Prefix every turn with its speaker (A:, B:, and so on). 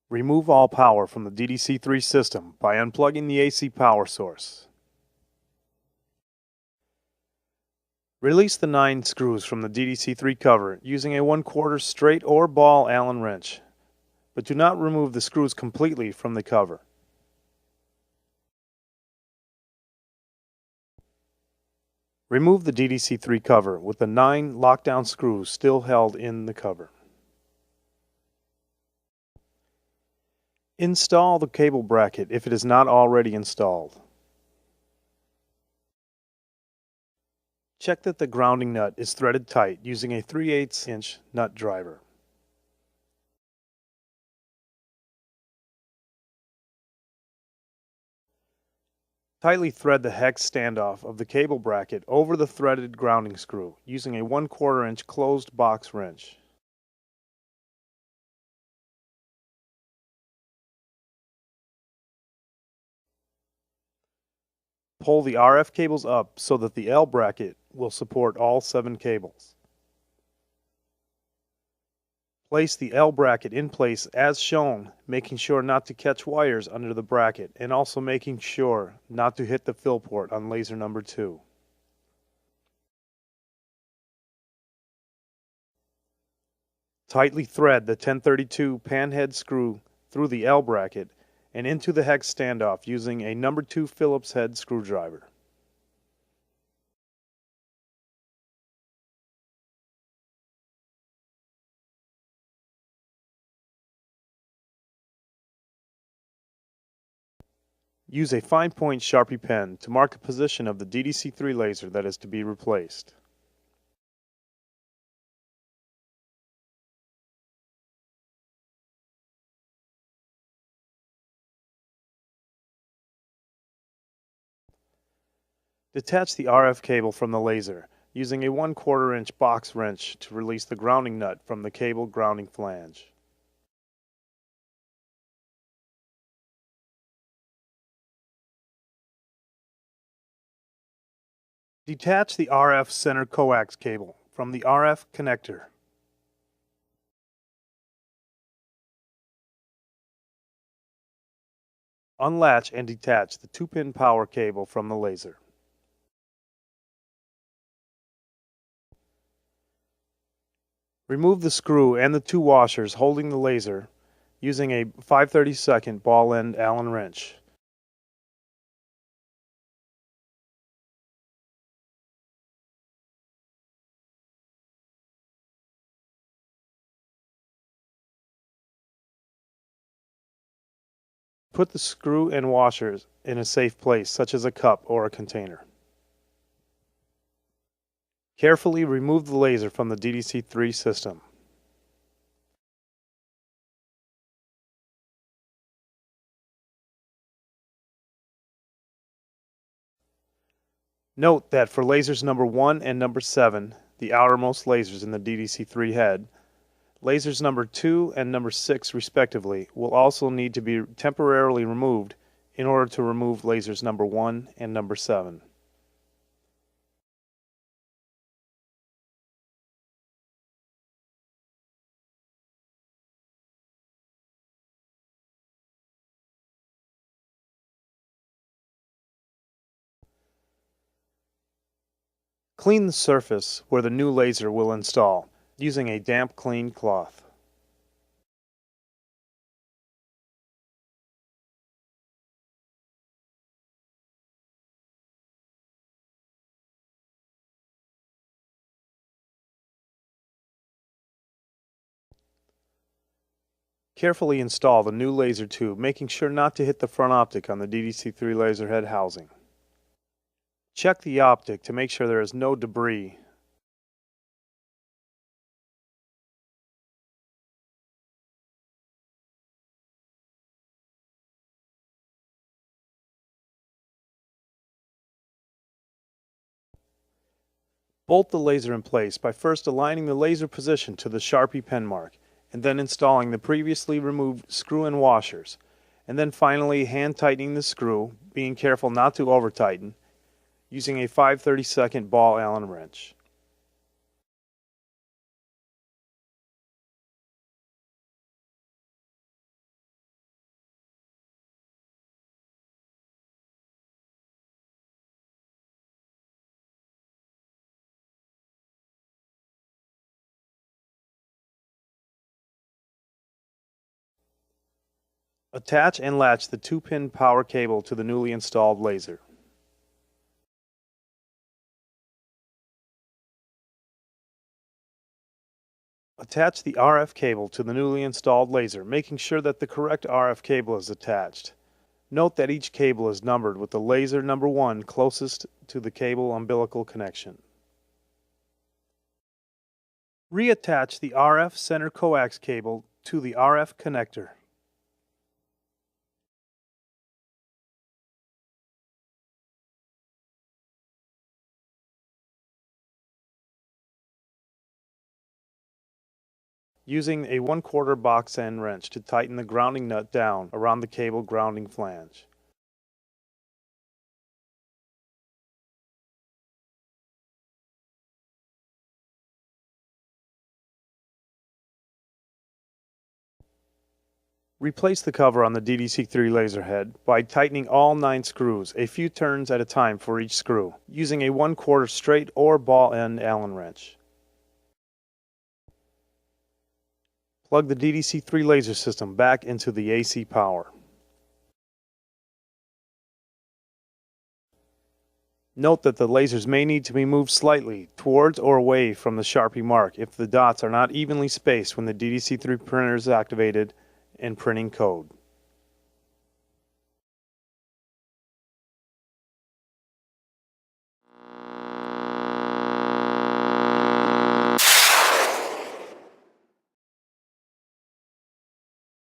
A: Remove all power from the DDC3 system by unplugging the AC power source. Release the 9 screws from the DDC3 cover using a 1/4 straight or ball Allen wrench, but do not remove the screws completely from the cover. Remove the DDC3 cover with the 9 lockdown screws still held in the cover. Install the cable bracket if it is not already installed. Check that the grounding nut is threaded tight using a 3/8 inch nut driver. Tightly thread the hex standoff of the cable bracket over the threaded grounding screw using a 1/4 inch closed box wrench. Pull the RF cables up so that the L bracket will support all 7 cables. Place the L bracket in place as shown, making sure not to catch wires under the bracket and also making sure not to hit the fill port on laser number 2. Tightly thread the 1032 panhead screw through the L bracket and into the hex standoff using a number 2 Phillips head screwdriver. Use a fine point Sharpie pen to mark a position of the DDC3 laser that is to be replaced. Detach the RF cable from the laser using a 1/4 inch box wrench to release the grounding nut from the cable grounding flange. Detach the RF center coax cable from the RF connector. Unlatch and detach the 2-pin power cable from the laser. Remove the screw and the 2 washers holding the laser using a 5/32 ball end Allen wrench. Put the screw and washers in a safe place, such as a cup or a container. Carefully remove the laser from the DDC3 system. Note that for lasers number 1 and number 7, the outermost lasers in the DDC3 head, lasers number 2 and number 6 respectively will also need to be temporarily removed in order to remove lasers number 1 and number 7. Clean the surface where the new laser will install using a damp clean cloth. Carefully install the new laser tube, making sure not to hit the front optic on the DDC3 laser head housing. Check the optic to make sure there is no debris. Bolt the laser in place by first aligning the laser position to the Sharpie pen mark, and then installing the previously removed screw and washers, and then finally hand tightening the screw, being careful not to over tighten, using a 5/32 ball Allen wrench. Attach and latch the 2-pin power cable to the newly installed laser. Attach the RF cable to the newly installed laser, making sure that the correct RF cable is attached. Note that each cable is numbered with the laser number 1 closest to the cable umbilical connection. Reattach the RF center coax cable to the RF connector. Using a 1/4 box end wrench to tighten the grounding nut down around the cable grounding flange. Replace the cover on the DDC3 laser head by tightening all 9 screws a few turns at a time for each screw, using a 1/4 straight or ball end Allen wrench. Plug the DDC3 laser system back into the AC power. Note that the lasers may need to be moved slightly towards or away from the Sharpie mark if the dots are not evenly spaced when the DDC3 printer is activated and printing code.